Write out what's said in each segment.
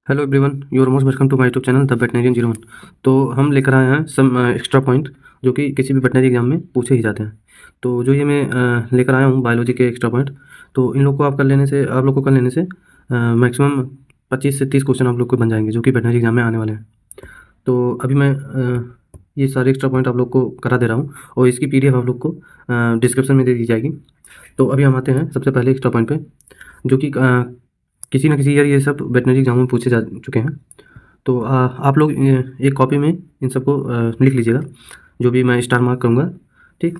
Hello everyone, your most welcome to my YouTube channel the veterinarian 01। तो हम लेकर आए हैं सम एक्स्ट्रा पॉइंट जो कि किसी भी वेटनरी एग्जाम में पूछे ही जाते हैं। तो जो ये मैं लेकर आया हूँ बायोलॉजी के एक्स्ट्रा पॉइंट, तो इन लोग को आप लोग को कर लेने से मैक्सिमम 25 से 30 क्वेश्चन आप लोग को बन जाएंगे जो कि वेटनरी एग्जाम में आने वाले हैं। तो अभी मैं ये सारे एक्स्ट्रा पॉइंट आप लोग को करा दे रहा हूँ और इसकी PDF आप लोग को डिस्क्रिप्शन में दे दी जाएगी। तो अभी हम आते हैं सबसे पहले एक्स्ट्रा पॉइंट पे, जो कि किसी न किसी ईयर ये सब वेटनरी एग्जाम में पूछे जा चुके हैं। तो आप लोग एक कॉपी में इन सबको लिख लीजिएगा, जो भी मैं स्टार मार्क करूँगा, ठीक।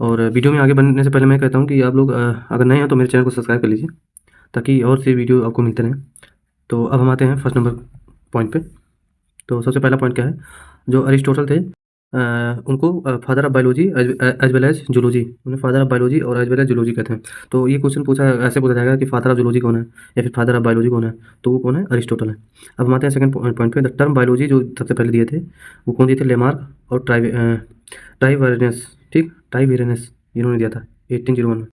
और वीडियो में आगे बढ़ने से पहले मैं कहता हूँ कि आप लोग अगर नए हैं तो मेरे चैनल को सब्सक्राइब कर लीजिए ताकि और से वीडियो आपको मिलते रहें। तो अब हम आते हैं फर्स्ट नंबर पॉइंट पे। तो सबसे पहला पॉइंट क्या है, जो अरिस्टोटल थे उनको father of biology as well as zoology, उन्हें फादर ऑफ बायोलॉजी और एज वेल एज जूलॉजी कहते हैं। तो ये क्वेश्चन ऐसे पूछा जाएगा कि फादर ऑफ जूलॉजी कौन है या फिर फादर ऑफ बायोलॉजी कौन है, तो वो कौन है, अरिस्टोटल है। अब हम आते हैं सेकंड पॉइंट पे। द टर्म बायोलॉजी जो सबसे पहले दिए थे वो कौन दिए थे, लेमार्क और ट्राइवेरेनस, ठीक, ट्राइवेरेनस इन्होंने दिया था 1801 में।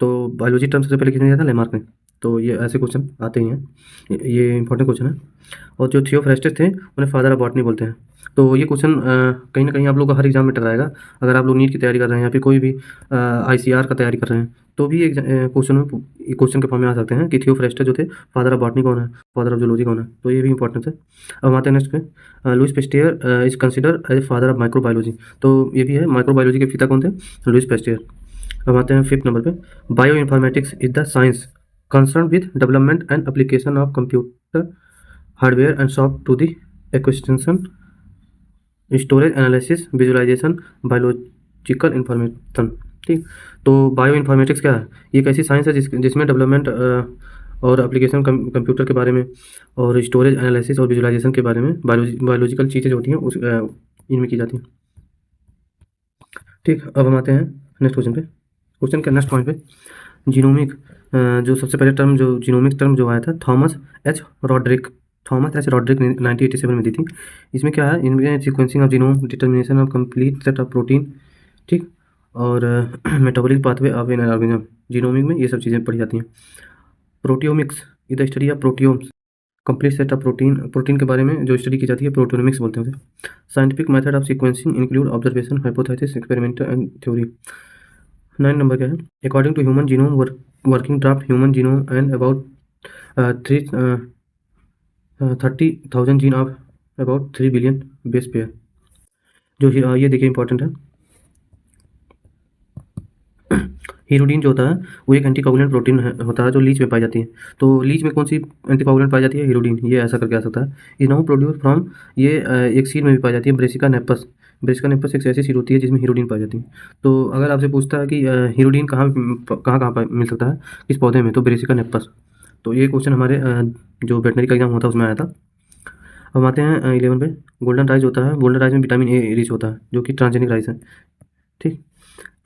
तो बायोलॉजी टर्म सबसे पहले किसने दिया था, लेमार्क ने। तो ये ऐसे क्वेश्चन आते ही हैं, ये इंपॉर्टेंट क्वेश्चन है। और जो थियोफ्रास्टस थे उन्हें फादर ऑफ बॉटनी बोलते हैं। तो ये क्वेश्चन कहीं ना कहीं आप लोग को हर एग्जाम में टकराएगा। अगर आप लोग नीट की तैयारी कर रहे हैं या फिर कोई भी ICR का तैयारी कर रहे हैं तो भी एक क्वेश्चन के फॉर्म में आ सकते हैं कि थियोफ्रास्टस जो थे फादर ऑफ बॉटनी कौन है, फादर ऑफ जूलॉजी कौन है। तो ये भी इंपॉर्टेंट है। अब आते हैं नेक्स्ट पे, Louis Pasteur is consider as a father of microbiology. तो ये भी है, माइक्रोबायोलॉजी के पिता कौन थे, लुइस पेस्टियर। अब आते हैं फिफ्थ नंबर पे, bioinformatics is the science concern with development and application of computer hardware and soft to the extension storage analysis visualisation biological information, ठीक। तो बायो इन्फॉर्मेटिक्स क्या है, ये एक ऐसी साइंस है जिसमें डेवलपमेंट और एप्लीकेशन कंप्यूटर के बारे में और स्टोरेज एनालिसिस और विजुअलाइजेशन के बारे में बायोलॉजिकल चीज़ें जो होती हैं इनमें की जाती हैं, ठीक। अब हम आते हैं नेक्स्ट क्वेश्चन पे, क्वेश्चन के नेक्स्ट पॉइंट पे। जीनोमिक, जो सबसे पहले टर्म जो जीनोमिक टर्म जो आया था थॉमस एच रॉड्रिक ने 1987 में दी थी। इसमें क्या है, इनमें sequencing of genome, determination of complete set of protein, ठीक, और metabolic pathway of an organism. Genomic में ये सब चीज़ें पढ़ी जाती हैं। Proteomics is the study of proteomes, complete set of protein के बारे में जो स्टडी की जाती है प्रोटियोमिक्स बोलते हैं उसे। Scientific method of sequencing include observation, hypothesis, experiment and theory. 9 number क्या है, according to human genome working draft human genome and about 30,000 gene of about 3 billion base pair. जो ये देखिए इंपॉर्टेंट है, हीरोडीन जो होता है वो एक एंटीकोगुलेंट प्रोटीन होता है जो लीच में पाई जाती है। तो लीच में कौन सी एंटीकोगुलेंट पाई जाती है, हीरोडीन। ये ऐसा करके आ सकता है। इज नाउ प्रोड्यूस फ्रॉम, ये एक सीड में भी पाई जाती है, ब्रेसिका नेपस। ब्रेसिका नेपस एक ऐसी सीड होती है जिसमें हीरोडीन पाई जाती है। तो अगर आपसे पूछता है कि हीरोडीन कहाँ मिल सकता है, किस पौधे में, तो ब्रेसिका नेपस। तो ये क्वेश्चन हमारे जो वेटनरी का एग्जाम होता है उसमें आया था। अब आते हैं 11 पे। गोल्डन राइस होता है, गोल्डन राइस में विटामिन ए रिच होता है जो कि ट्रांसजेनिक राइस है, ठीक।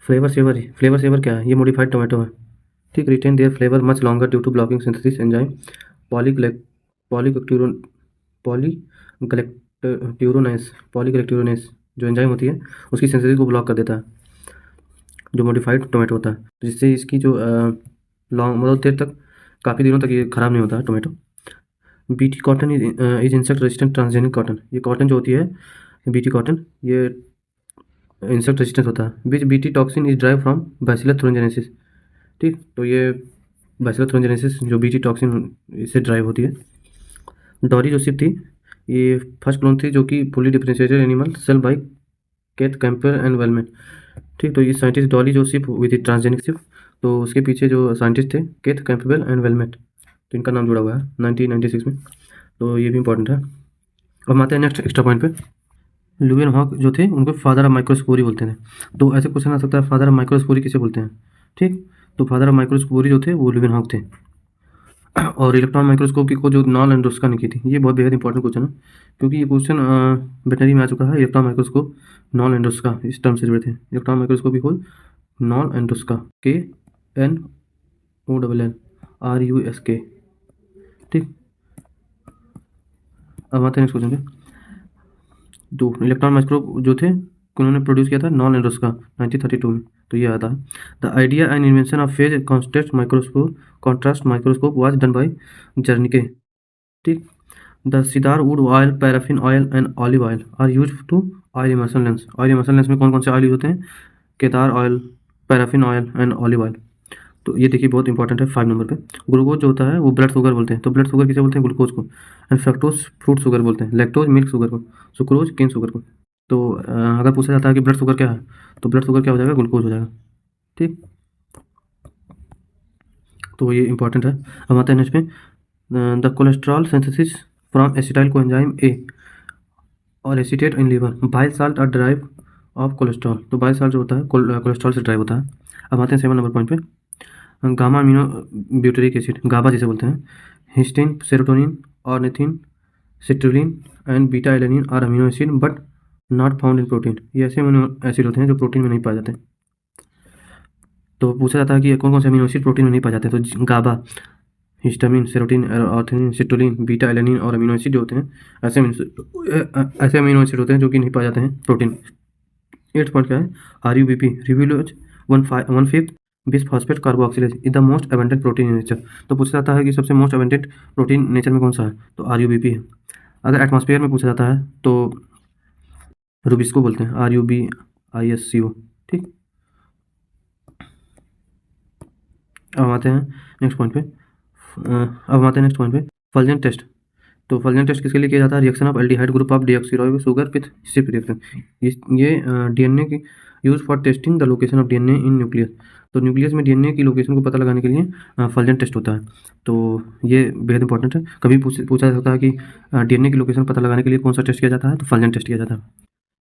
फ्लेवर सेवर क्या है, ये मॉडिफाइड टोमेटो है, ठीक। Retain their flavour much longer due to blocking synthesis enzyme polygalacturonase जो एंजाइम होती है उसकी सिंथेसिस को ब्लॉक कर देता है, जो मॉडिफाइड टोमेटो होता है, जिससे इसकी जो लॉन्ग मतलब देर तक, काफ़ी दिनों तक ये ख़राब नहीं होता है tomato. BT cotton is insect resistant transgenic cotton. ये कॉटन जो होती है बीटी कॉटन, ये इंसेक्ट रेजिस्टेंस होता है। Which BT toxin is drive from Bacillus thuringiensis, ठीक। तो ये बैसिलस थ्रोंजेनेसिस जो बीटी टॉक्सिन इससे ड्राइव होती है। डॉरी जो शिप थी ये फर्स्ट क्लोन थी जो कि fully differentiated animal cell by Keith Campbell and Wilmut, ठीक। तो ये साइंटिस्ट डॉली जो शिप हुई थी ट्रांसजेनिक शिप, तो उसके पीछे जो साइंटिस्ट थे केथ कैंपबेल एंड वेलमेट, तो इनका नाम जुड़ा हुआ है 1996 में। तो ये भी इंपॉर्टेंट है। अब आते हैं नेक्स्ट एक्स्ट्रा पॉइंट पे। लुवियन हॉक जो थे उनको फादर ऑफ माइक्रोस्कोरी बोलते हैं। तो ऐसे क्वेश्चन आ सकता है, फादर ऑफ माइक्रोस्कोरी किसे बोलते हैं, ठीक। तो फादर ऑफ माइक्रोस्कोरी जो थे वो लुवियन हॉक थे। और इलेक्ट्रॉन माइक्रोस्कोप की खोज जो नॉल एंड्रोस्का ने की थी, ये बहुत बेहद इंपॉर्टेंट क्वेश्चन है क्योंकि ये क्वेश्चन वेटनरी में आ चुका है। इलेक्ट्रॉन माइक्रोस्कोप नॉल एंड्रोस्का इस टर्म से जुड़े थे। इलेक्ट्रॉन माइक्रोस्कोप की खोज नॉल एंड्रोस्का, KNOLLRUSK, ठीक। अब आते हैं नेक्स्ट क्वेश्चन पे। दो इलेक्ट्रॉन माइक्रोस्कोप जो थे उन्होंने प्रोड्यूस किया था नॉल एंड्रोस्का 1932 में। तो ये आता है। The idea and invention of phase contrast microscope was done by Zernike, ठीक। The cedar wood oil, paraffin oil and olive oil are use to oil immersion lens. Oil immersion lens में कौन कौन से ऑयल यूज होते हैं? Cedar oil, paraffin oil and olive oil. तो ये देखिए बहुत इंपॉर्टेंट है 5 नंबर पे। ग्लूकोज जो होता है वो ब्लड शुगर बोलते हैं, तो ब्लड शुगर किसे बोलते हैं? ग्लूकोज को। एंड फ्रक्टोज फ्रूट शुगर बोलते हैं, लैक्टोज मिल्क शुगर को, सुक्रोज केन शुगर को। तो अगर पूछा जाता है कि ब्लड शुगर क्या है, तो ब्लड शुगर क्या हो जाएगा? ग्लूकोज हो जाएगा। ठीक, तो ये इंपॉर्टेंट है। अब आते हैं नेक्स्ट पे, the cholesterol synthesis from acetyl coenzyme A और acetate in liver, bile salt are drive of cholesterol. तो बाइल साल्ट जो होता है कोलेस्ट्रॉल से ड्राइव होता है। अब आते हैं 7 नंबर पॉइंट पे, gamma amino butyric acid, GABA जिसे बोलते हैं, histamine, serotonin, ornithine, citrulline and beta alanine are amino acid but not found in protein. ये ऐसे अमीनो एसिड होते हैं जो प्रोटीन में नहीं पाए जाते। तो पूछा जाता है कि कौन कौन से अमीनो एसिड प्रोटीन में नहीं पाए जाते हैं, तो GABA, histamine, serotonin, ornithine, citrulline, beta alanine और अमीनो एसिड जो होते हैं ऐसे अमीनो एसिड होते हैं जो कि नहीं पाए जाते हैं प्रोटीन। 8 पॉइंट क्या है? RUBP, रिब्यूलोज 1/5 bis phosphate carboxylase is the most abundant protein in nature. तो पूछा जाता है कि सबसे मोस्ट अबंडेंट प्रोटीन नेचर में कौन सा है, तो RUBP है। अगर एटमॉस्फेयर में पूछा जाता है तो रूबिस्को बोलते हैं, RUBISCO। ठीक, अब आते हैं नेक्स्ट पॉइंट पे, फल्जन टेस्ट। तो फल्जन टेस्ट किसके लिए किया जाता है? Reaction of aldehyde group of deoxyribo sugar with shift reaction. ये DNA की use for testing the location of DNA in nucleus. तो न्यूक्लियस में DNA की लोकेशन को पता लगाने के लिए फल्जन टेस्ट होता है। तो ये बेहद इंपॉर्टेंट है। कभी पूछा जाता है कि DNA की लोकेशन पता लगाने के लिए कौन सा टेस्ट किया जाता है, तो फल्जन टेस्ट किया जाता है।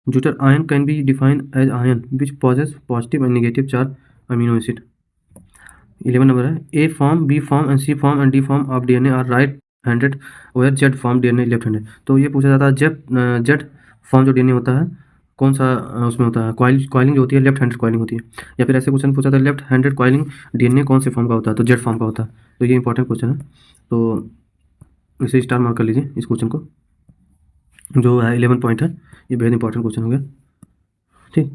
Zwitterion can be defined as ion which possess positive and negative charge amino acid. 11 number है, A form, B form and C form and D form of DNA are right handed where Z form DNA left handed. तो ये पूछा जाता है Z form जो DNA होता है कौन सा उसमें होता है? कॉइलिंग जो होती है लेफ्ट हैंडेड कॉइलिंग होती है। या फिर ऐसे क्वेश्चन पूछा था लेफ्ट हैंडेड कॉइलिंग DNA कौन से फॉर्म का होता है, तो जेड फॉर्म का होता है। तो ये इंपॉर्टेंट क्वेश्चन है, तो इसे स्टार मार्क कर लीजिए इस क्वेश्चन को, जो है 11 पॉइंट है, ये बेहद इंपॉर्टेंट क्वेश्चन हो गया। ठीक,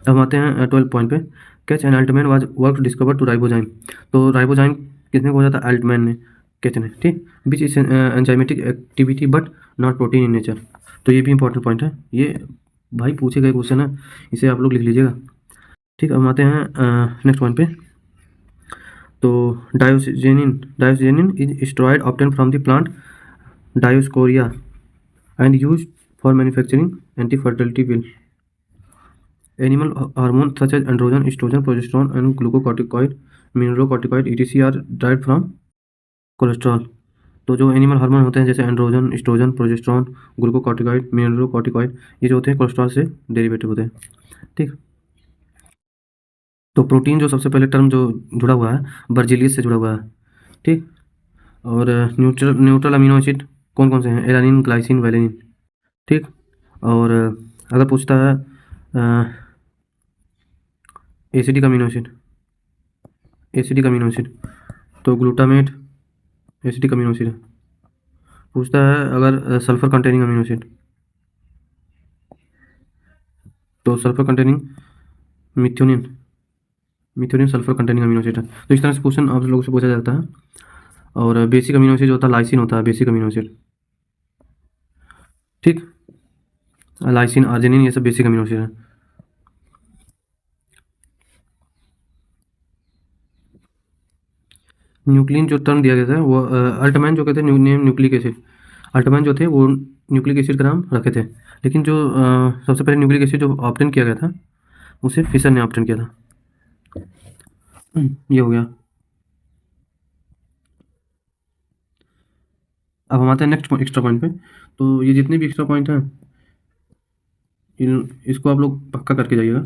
अब आते हैं 12 पॉइंट पे, Cech and Altman was work discover to ribozyme. तो राइबोजाइम किसने खोजा था? अल्टमैन ने, कैच ने। ठीक, which is enzymatic activity but not protein in nature. तो ये भी इंपॉर्टेंट पॉइंट है, ये भाई पूछे गए क्वेश्चन है, इसे आप लोग लिख लीजिएगा। ठीक, अब आते हैं नेक्स्ट पॉइंट पे, तो diosgenin is steroid obtain from the plant Dioscorea and use for manufacturing anti fertility pill. Animal hormones such as androgen, estrogen, progesterone, and glucocorticoid, mineralocorticoid, etc. are derived from cholesterol. तो जो animal hormone होते हैं जैसे androgen, oestrogen, progesterone, glucocorticoid, mineralocorticoid, ये जो होते हैं cholesterol से डेरिवेटिव होते हैं। ठीक, तो प्रोटीन जो सबसे पहले टर्म जो जुड़ा हुआ है बर्जिलियस से जुड़ा हुआ है। ठीक, और न्यूट्रल अमीनो एसिड कौन कौन से हैं? Alanine, glycine, valine. ठीक, और अगर पूछता है एसिडिक अमीनो एसिड, तो ग्लूटामेट एसिडिक अमीनो एसिड है। पूछता है अगर सल्फर कंटेनिंग अमीनो एसिड, तो sulphur containing methionine sulphur containing amino acid है। तो इस तरह से क्वेश्चन आप लोगों से पूछा जाता है। और बेसिक अमीनो एसिड जो होता है लाइसिन होता है, बेसिक अमीनो एसिड। ठीक, लाइसिन, आर्जिनिन, ये सब बेसिक अमीनो एसिड है। न्यूक्लिन जो टर्म दिया गया था वो अल्टमैन जो कहते हैं नेम न्यूक्लिक एसिड, अल्टमैन जो थे वो न्यूक्लिक एसिड का नाम रखे थे, लेकिन जो सबसे पहले न्यूक्लिक एसिड जो ऑब्टेन किया गया था उसे फिशर ने ऑब्टेन किया था। ये हो गया। अब हम आते हैं नेक्स्ट एक्स्ट्रा पॉइंट पे। तो ये जितने भी एक्स्ट्रा पॉइंट हैं इसको आप लोग पक्का करके जाइएगा।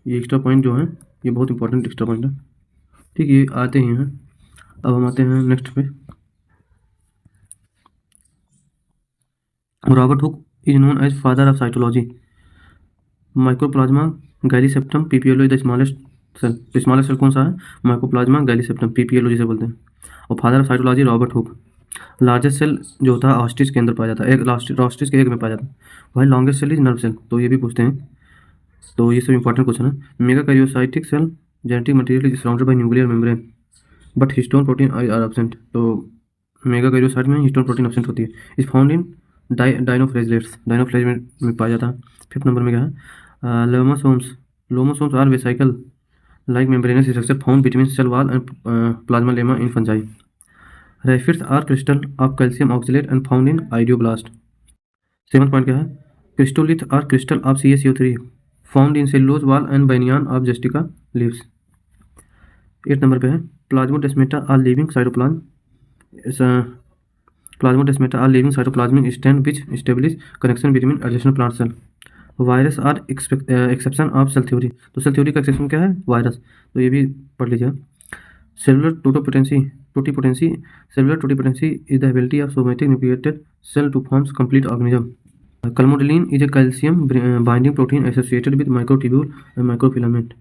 ये एक्स्ट्रा पॉइंट जो है ये बहुत इंपॉर्टेंट एक्स्ट्रा पॉइंट है। ठीक, ये आते ही हैं। अब हम आते हैं नेक्स्ट पे, Robert Hooke is known as father of cytology. Mycoplasma gallisepticum PPLO is the smallest cell. तो स्मॉलेस्ट सेल कौन सा है? माइक्रोप्लाज्मा गैलीसेप्टम पीपीएलओ जिसे बोलते हैं। और father of cytology Robert Hooke. Largest cell जो होता है ऑस्ट्रिच के अंदर पाया जाता है, एक ऑस्ट्रिच के एग में पाया जाता है। भाई longest cell is nerve cell, तो ये भी पूछते हैं। तो ये सब इंपॉर्टेंट क्वेश्चन है। Mega karyocytic cell genetic material is surrounded by nuclear membrane but histone protein are absent. तो मेगाकैरियोसाइट में हिस्टोन प्रोटीन एब्सेंट होती है। इज फाउंड इन डायनोफ्लैजेलेट्स में पाया जाता है। 5th नंबर में क्या है, lomasomes are vesicle like membranous structure found between cell wall and plasma lemma in fungi. Raphides are crystal of calcium oxalate and found in idioblast. 7th point क्या है, cystolith are crystal of CaCO3 found in cellulose wall and banyan of Justicia leaves. 8th number पे है, plasmodesmata are living cytoplasm Plasmodesmata are living cytoplasmic stem which establish connection between adjacent plant cell. Virus are exception of cell theory. तो cell theory का exception क्या है, virus. तो ये भी पढ़ लीजिए। Cellular totipotency is the ability of somatic nucleated cell to form complete organism. Calmodulin is a calcium binding protein associated with microtubule and microfilament.